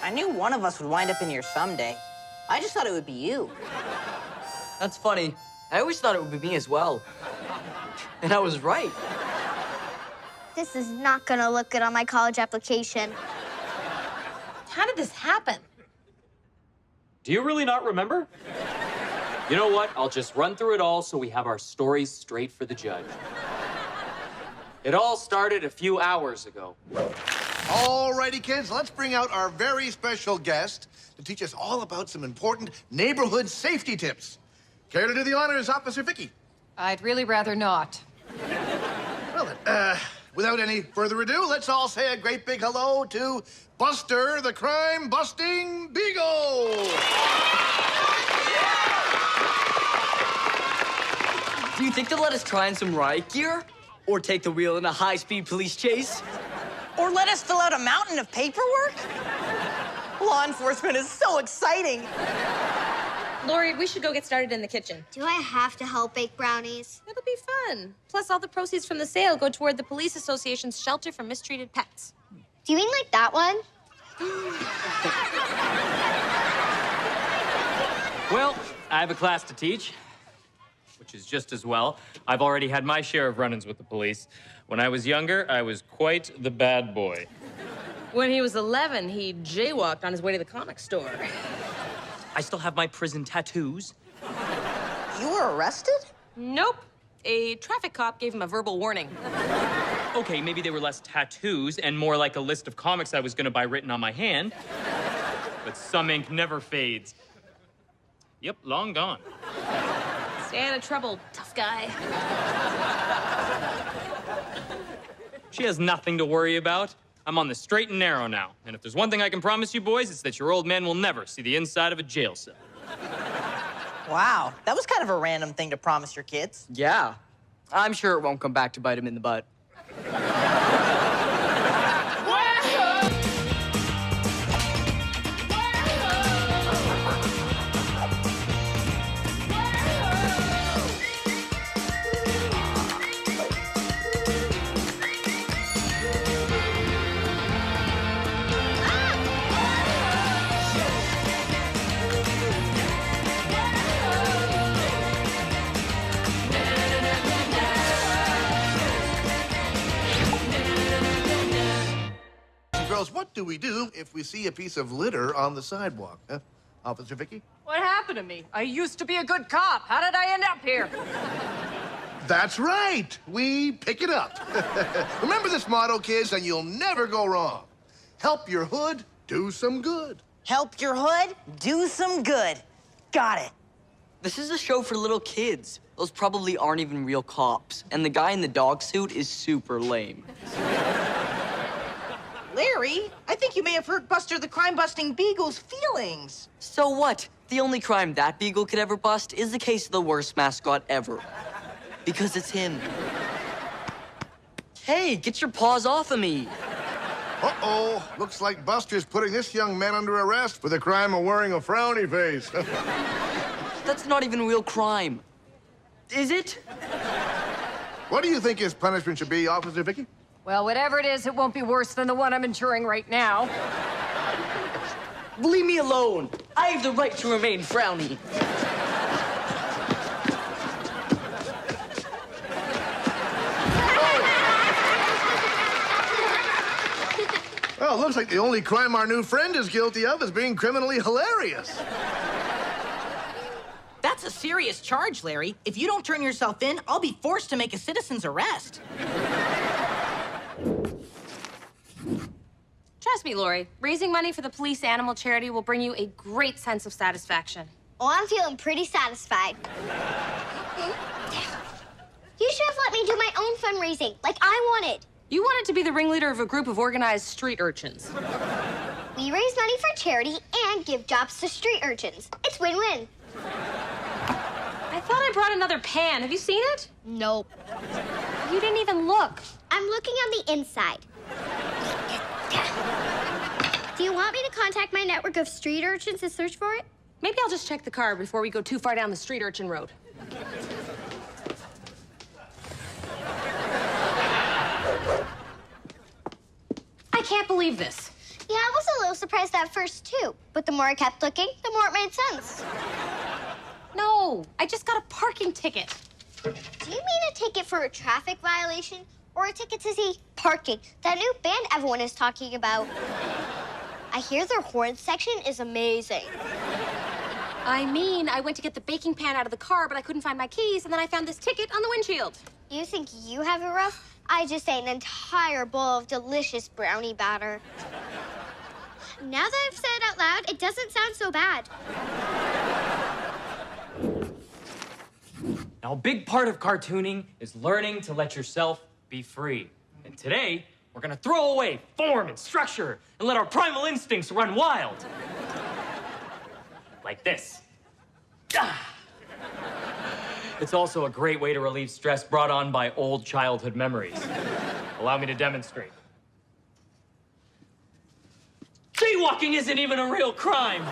I knew one of us would wind up in here someday. I just thought it would be you. That's funny. I always thought it would be me as well. And I was right. This is not gonna look good on my college application. How did this happen? Do you really not remember? You know what? I'll just run through it all so we have our stories straight for the judge. It all started a few hours ago. Alrighty, kids, let's bring out our very special guest to teach us all about some important neighborhood safety tips. Care to do the honors, Officer Vicky? I'd really rather not. Well, then, without any further ado, let's all say a great big hello to Buster, the crime-busting beagle! Do you think they'll let us try on some riot gear? Or take the wheel in a high-speed police chase? Or let us fill out a mountain of paperwork? Law enforcement is so exciting. Lori, we should go get started in the kitchen. Do I have to help bake brownies? It'll be fun. Plus, all the proceeds from the sale go toward the Police Association's shelter for mistreated pets. Do you mean like that one? Well, I have a class to teach, which is just as well. I've already had my share of run-ins with the police. When I was younger, I was quite the bad boy. When he was 11, he jaywalked on his way to the comic store. I still have my prison tattoos. You were arrested? Nope. A traffic cop gave him a verbal warning. Okay, maybe they were less tattoos and more like a list of comics I was gonna buy written on my hand. But some ink never fades. Yep, long gone. Stay out of trouble, tough guy. She has nothing to worry about. I'm on the straight and narrow now. And if there's one thing I can promise you boys, it's that your old man will never see the inside of a jail cell. Wow, that was kind of a random thing to promise your kids. Yeah. I'm sure it won't come back to bite him in the butt. Girls, what do we do if we see a piece of litter on the sidewalk? Huh? Officer Vicky? What happened to me? I used to be a good cop. How did I end up here? That's right. We pick it up. Remember this motto, kids, and you'll never go wrong. Help your hood, do some good. Help your hood, do some good. Got it. This is a show for little kids. Those probably aren't even real cops. And the guy in the dog suit is super lame. Larry, I think you may have hurt Buster the crime-busting beagle's feelings. So what? The only crime that beagle could ever bust is the case of the worst mascot ever. Because it's him. Hey, get your paws off of me. Uh-oh. Looks like Buster's putting this young man under arrest for the crime of wearing a frowny face. That's not even real crime. Is it? What do you think his punishment should be, Officer Vicky? Well, whatever it is, it won't be worse than the one I'm enduring right now. Leave me alone. I have the right to remain frowny. Well, it looks like the only crime our new friend is guilty of is being criminally hilarious. That's a serious charge, Larry. If you don't turn yourself in, I'll be forced to make a citizen's arrest. Trust me, Lori. Raising money for the police animal charity will bring you a great sense of satisfaction. Oh, I'm feeling pretty satisfied. You should have let me do my own fundraising, like I wanted. You wanted to be the ringleader of a group of organized street urchins. We raise money for charity and give jobs to street urchins. It's win-win. I thought I brought another pan. Have you seen it? Nope. You didn't even look. I'm looking on the inside. Do you want me to contact my network of street urchins to search for it? Maybe I'll just check the car before we go too far down the street urchin road. I can't believe this. Yeah, I was a little surprised at first, too. But the more I kept looking, the more it made sense. No, I just got a parking ticket. Do you mean a ticket for a traffic violation or a ticket to see parking, that new band everyone is talking about? I hear their horn section is amazing. I mean, I went to get the baking pan out of the car, but I couldn't find my keys, and then I found this ticket on the windshield. You think you have it rough? I just ate an entire bowl of delicious brownie batter. Now that I've said it out loud, it doesn't sound so bad. Now, a big part of cartooning is learning to let yourself be free. And today, we're gonna throw away form and structure and let our primal instincts run wild. Like this. Ah! It's also a great way to relieve stress brought on by old childhood memories. Allow me to demonstrate. Jaywalking isn't even a real crime.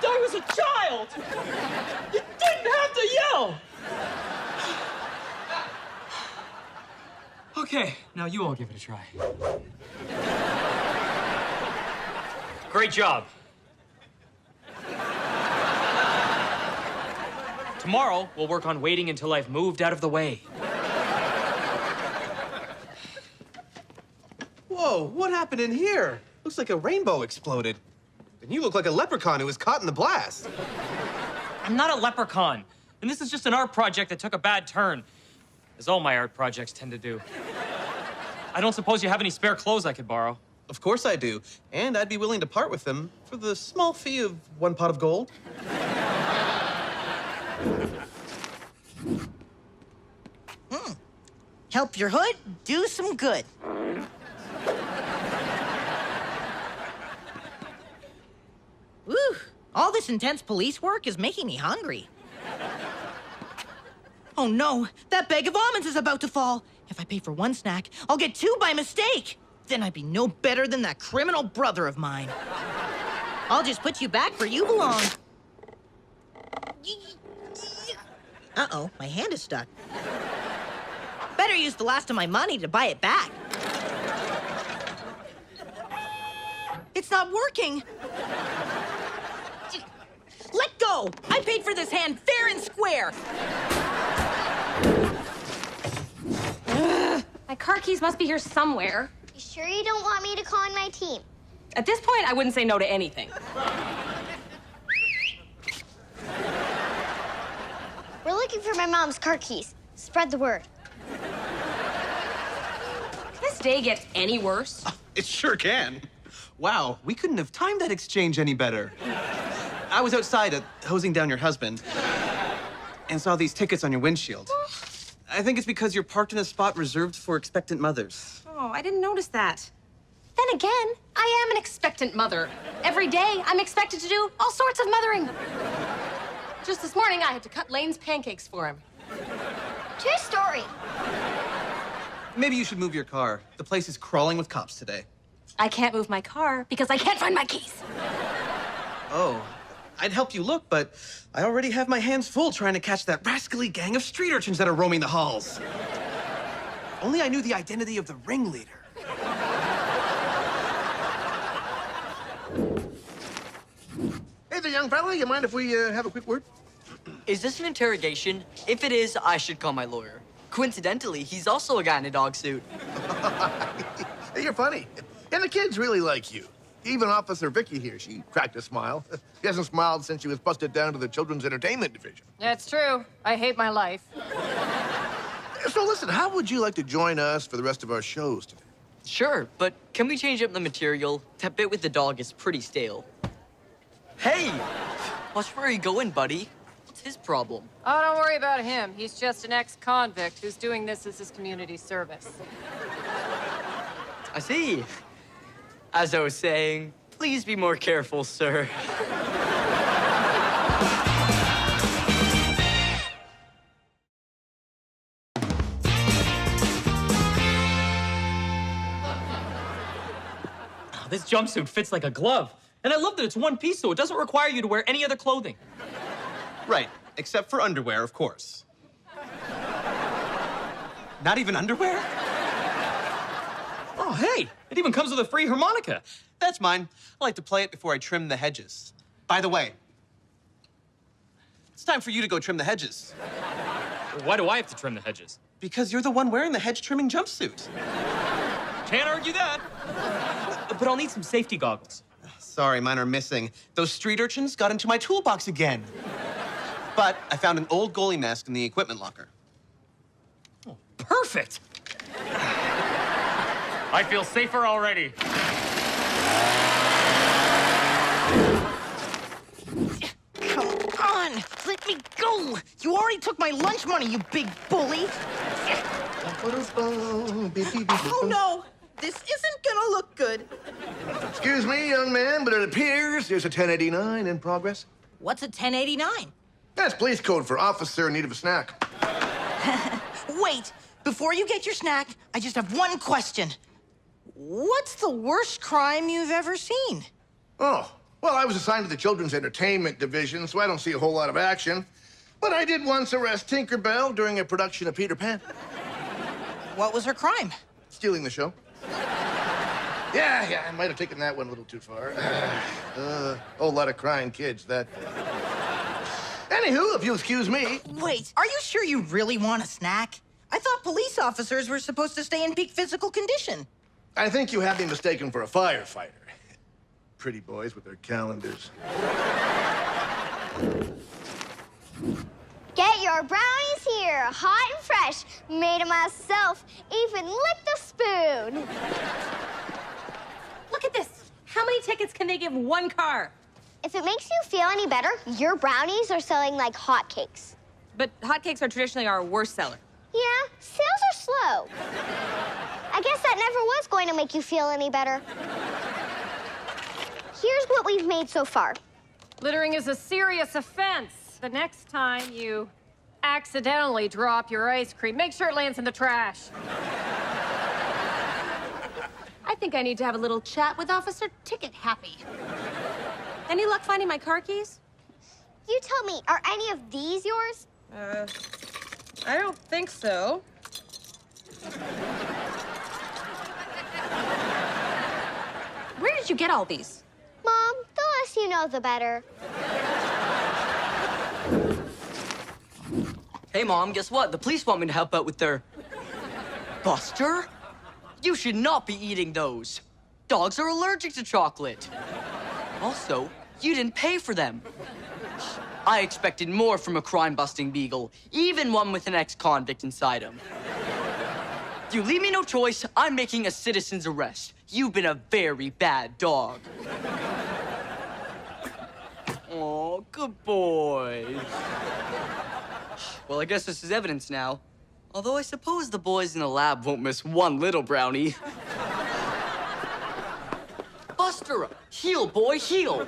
I was a child. You didn't have to yell. Okay, now you all give it a try. Great job. Tomorrow, we'll work on waiting until I've moved out of the way. Whoa, what happened in here? Looks like a rainbow exploded. And you look like a leprechaun who was caught in the blast. I'm not a leprechaun, and this is just an art project that took a bad turn, as all my art projects tend to do. I don't suppose you have any spare clothes I could borrow. Of course I do. And I'd be willing to part with them for the small fee of 1 pot of gold. Help your hood, do some good. Woo! All this intense police work is making me hungry. Oh no, that bag of almonds is about to fall. If I pay for 1 snack, I'll get 2 by mistake. Then I'd be no better than that criminal brother of mine. I'll just put you back where you belong. Uh-oh, my hand is stuck. Better use the last of my money to buy it back. It's not working. Let go! I paid for this hand fair and square. My car keys must be here somewhere. You sure you don't want me to call in my team? At this point, I wouldn't say no to anything. We're looking for my mom's car keys. Spread the word. Can this day get any worse? It sure can. Wow, we couldn't have timed that exchange any better. I was outside hosing down your husband and saw these tickets on your windshield. I think it's because you're parked in a spot reserved for expectant mothers. Oh, I didn't notice that. Then again, I am an expectant mother. Every day, I'm expected to do all sorts of mothering. Just this morning, I had to cut Lane's pancakes for him. True story. Maybe you should move your car. The place is crawling with cops today. I can't move my car because I can't find my keys. Oh, I'd help you look, but I already have my hands full trying to catch that rascally gang of street urchins that are roaming the halls. Only I knew the identity of the ringleader. Hey there, young fella. You mind if we have a quick word? Is this an interrogation? If it is, I should call my lawyer. Coincidentally, he's also a guy in a dog suit. Hey, you're funny. And the kids really like you. Even Officer Vicky here, she cracked a smile. She hasn't smiled since she was busted down to the Children's Entertainment Division. That's true. I hate my life. So listen, how would you like to join us for the rest of our shows today? Sure, but can we change up the material? That bit with the dog is pretty stale. Hey! Watch where you going, buddy. What's his problem? Oh, don't worry about him. He's just an ex-convict who's doing this as his community service. I see. As I was saying, please be more careful, sir. Oh, this jumpsuit fits like a glove. And I love that it's one piece, so it doesn't require you to wear any other clothing. Right, except for underwear, of course. Not even underwear? Oh, hey, it even comes with a free harmonica. That's mine. I like to play it before I trim the hedges. By the way, it's time for you to go trim the hedges. Why do I have to trim the hedges? Because you're the one wearing the hedge trimming jumpsuit. Can't argue that. But I'll need some safety goggles. Sorry, mine are missing. Those street urchins got into my toolbox again. But I found an old goalie mask in the equipment locker. Oh, perfect. I feel safer already. Come on! Let me go! You already took my lunch money, you big bully! Oh no! This isn't gonna look good. Excuse me, young man, but it appears there's a 1089 in progress. What's a 1089? That's police code for officer in need of a snack. Wait, before you get your snack, I just have one question. What's the worst crime you've ever seen? Oh, well, I was assigned to the Children's Entertainment Division, so I don't see a whole lot of action. But I did once arrest Tinkerbell during a production of Peter Pan. What was her crime? Stealing the show. Yeah, I might have taken that one a little too far. Whole lot of crying kids, that. Anywho, if you'll excuse me. Wait, are you sure you really want a snack? I thought police officers were supposed to stay in peak physical condition. I think you have me mistaken for a firefighter. Pretty boys with their calendars. Get your brownies here, hot and fresh. Made them myself. Even licked the spoon. Look at this. How many tickets can they give one car? If it makes you feel any better, your brownies are selling like hotcakes. But hotcakes are traditionally our worst seller. Yeah, sales are slow. I guess that never was going to make you feel any better. Here's what we've made so far. Littering is a serious offense. The next time you accidentally drop your ice cream, make sure it lands in the trash. I think I need to have a little chat with Officer Ticket Happy. Any luck finding my car keys? You tell me, are any of these yours? I don't think so. Where did you get all these? Mom, the less you know, the better. Hey, Mom, guess what? The police want me to help out with their... Buster? You should not be eating those. Dogs are allergic to chocolate. Also, you didn't pay for them. I expected more from a crime-busting beagle, even one with an ex-convict inside him. You leave me no choice, I'm making a citizen's arrest. You've been a very bad dog. Oh, good boy. Well, I guess this is evidence now. Although I suppose the boys in the lab won't miss one little brownie. Buster, heel, boy, heel.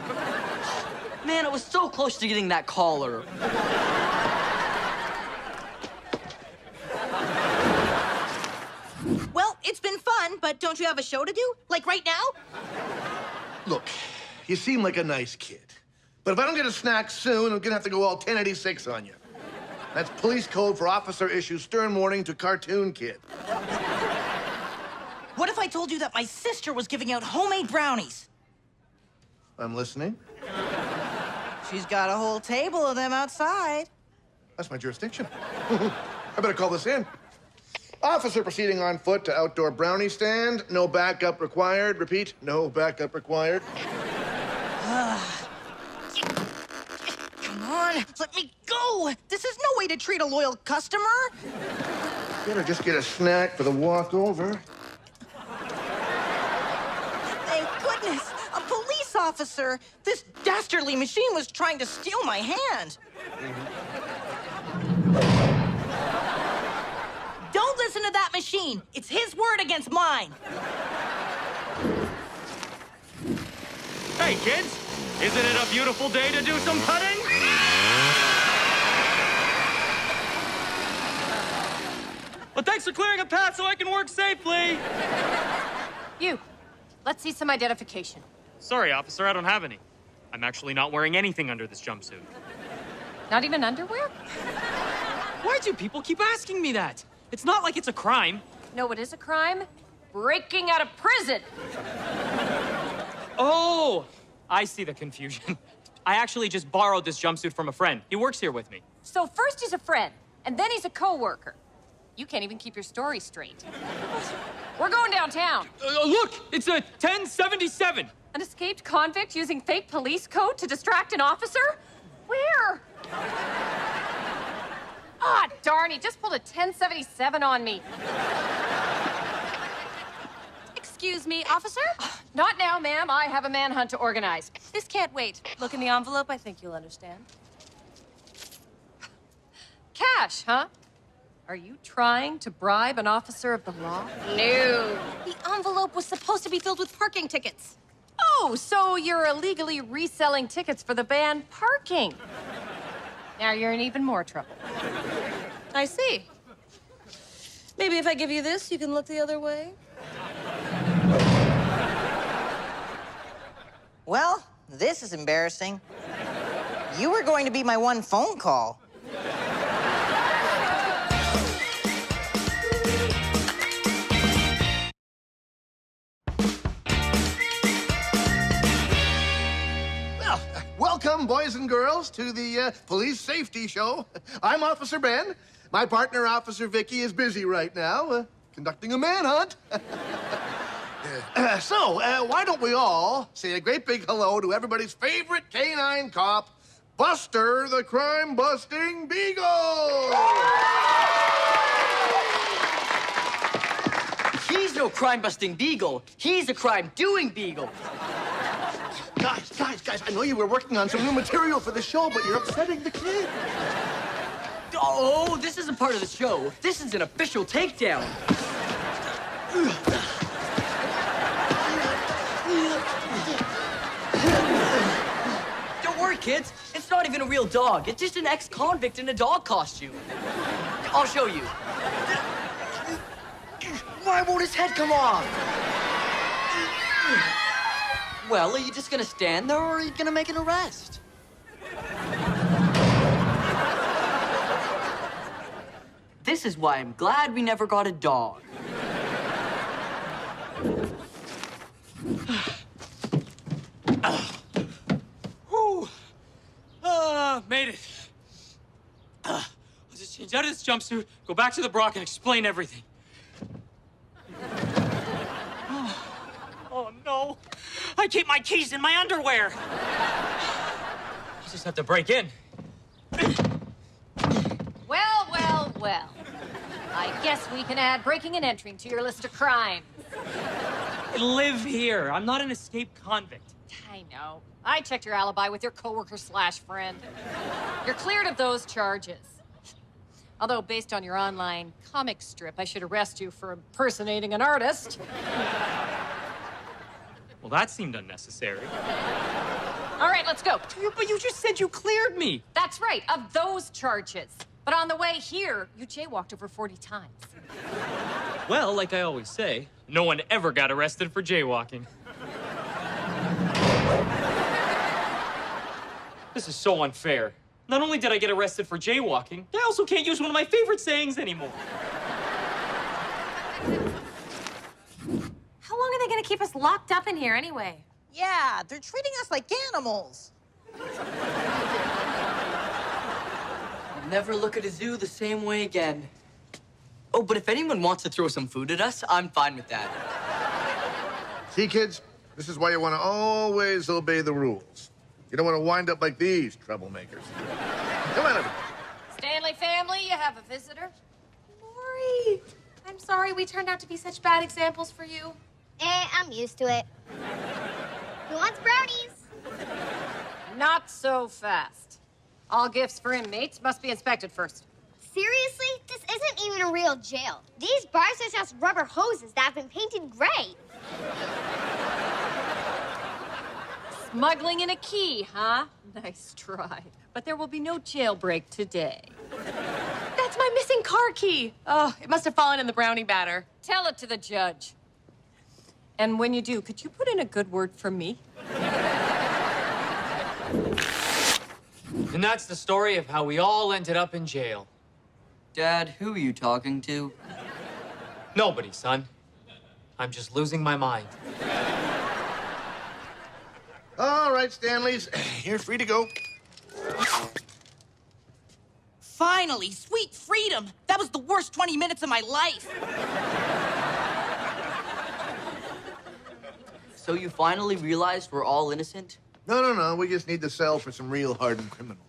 Man, it was so close to getting that collar. Well, it's been fun, but don't you have a show to do? Like right now? Look, you seem like a nice kid. But if I don't get a snack soon, I'm gonna have to go all 1086 on you. That's police code for officer issue stern warning to cartoon kid. What if I told you that my sister was giving out homemade brownies? I'm listening. She's got a whole table of them outside. That's my jurisdiction. I better call this in. Officer proceeding on foot to outdoor brownie stand. No backup required. Repeat, no backup required. Come on, let me go! This is no way to treat a loyal customer! Better just get a snack for the walk over. Thank goodness! A police officer! This dastardly machine was trying to steal my hand! Don't listen to that machine! It's his word against mine! Hey, kids! Isn't it a beautiful day to do some putting? Well, thanks for clearing a path so I can work safely. You, let's see some identification. Sorry, officer, I don't have any. I'm actually not wearing anything under this jumpsuit. Not even underwear? Why do people keep asking me that? It's not like it's a crime. No, it is a crime. Breaking out of prison. Oh, I see the confusion. I actually just borrowed this jumpsuit from a friend. He works here with me. So first he's a friend, and then he's a coworker. You can't even keep your story straight. We're going downtown. Look, it's a 1077. An escaped convict using fake police coat to distract an officer? Where? Ah, darn, he just pulled a 1077 on me. Excuse me, officer? Not now, ma'am. I have a manhunt to organize. This can't wait. Look in the envelope. I think you'll understand. Cash, huh? Are you trying to bribe an officer of the law? No. The envelope was supposed to be filled with parking tickets. Oh, so you're illegally reselling tickets for the band parking. Now you're in even more trouble. I see. Maybe if I give you this, you can look the other way. Well, this is embarrassing. You were going to be my one phone call. Well, welcome, boys and girls, to the police safety show. I'm Officer Ben. My partner, Officer Vicky, is busy right now, conducting a manhunt. So, why don't we all say a great big hello to everybody's favorite canine cop, Buster the crime-busting Beagle! He's no crime-busting beagle. He's a crime-doing beagle. Guys, I know you were working on some new material for the show, but you're upsetting the kid. Oh, this isn't part of the show. This is an official takedown. Don't worry, kids. It's not even a real dog. It's just an ex-convict in a dog costume. I'll show you. Why won't his head come off? Well, are you just gonna stand there, or are you gonna make an arrest? This is why I'm glad we never got a dog. Made it. I'll just change out of this jumpsuit, go back to the Brock, and explain everything. Oh, no. I keep my keys in my underwear. I just have to break in. Well, well, well. I guess we can add breaking and entering to your list of crimes. I live here. I'm not an escaped convict. I know. I checked your alibi with your coworker/friend. You're cleared of those charges. Although, based on your online comic strip, I should arrest you for impersonating an artist. Well, that seemed unnecessary. All right, let's go. But you just said you cleared me. That's right, of those charges. But on the way here, you jaywalked over 40 times. Well, like I always say, no one ever got arrested for jaywalking. This is so unfair. Not only did I get arrested for jaywalking, I also can't use one of my favorite sayings anymore. How long are they gonna keep us locked up in here anyway? Yeah, they're treating us like animals. I'll never look at a zoo the same way again. Oh, but if anyone wants to throw some food at us, I'm fine with that. See, kids, this is why you want to always obey the rules. You don't want to wind up like these troublemakers. Come on, everybody. Stanley family, you have a visitor? Lori, I'm sorry we turned out to be such bad examples for you. I'm used to it. Who wants brownies? Not so fast. All gifts for inmates must be inspected first. Seriously? This isn't even a real jail. These bars are just rubber hoses that have been painted gray. Smuggling in a key, huh? Nice try. But there will be no jailbreak today. That's my missing car key. Oh, it must have fallen in the brownie batter. Tell it to the judge. And when you do, could you put in a good word for me? And that's the story of how we all ended up in jail. Dad, who are you talking to? Nobody, son. I'm just losing my mind. All right, Stanleys, you're free to go. Finally, sweet freedom. That was the worst 20 minutes of my life. So you finally realized we're all innocent? No. We just need to sell for some real hardened criminals.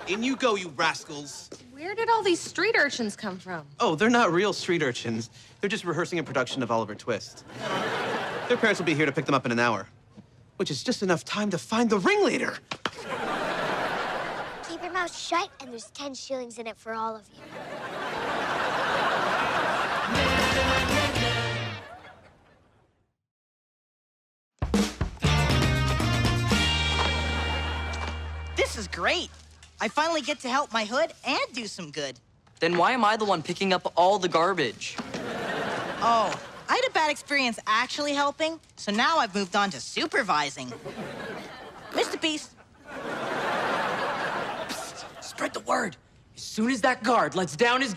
In you go, you rascals. Where did all these street urchins come from? Oh, they're not real street urchins. They're just rehearsing a production of Oliver Twist. Their parents will be here to pick them up in an hour, which is just enough time to find the ringleader. Keep your mouth shut, and there's 10 shillings in it for all of you. This is great. I finally get to help my hood and do some good. Then why am I the one picking up all the garbage? Oh, I had a bad experience actually helping, so now I've moved on to supervising. Mr. Beast. Psst, spread the word. As soon as that guard lets down his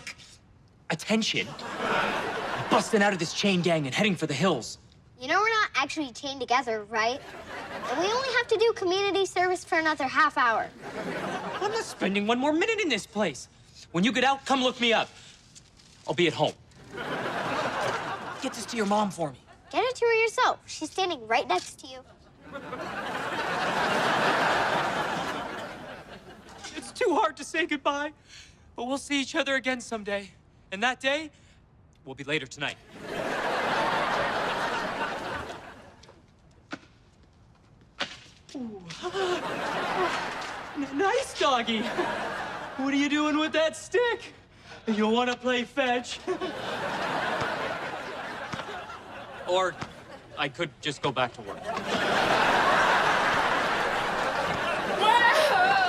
attention, I'm busting out of this chain gang and heading for the hills. You know we're not actually chained together, right? And we only have to do community service for another half hour. I'm not spending one more minute in this place. When you get out, come look me up. I'll be at home. Get this to your mom for me. Get it to her yourself. She's standing right next to you. It's too hard to say goodbye, but we'll see each other again someday. And that day will be later tonight. Ooh. Nice, doggy. What are you doing with that stick? You want to play fetch? Or I could just go back to work. Whoa!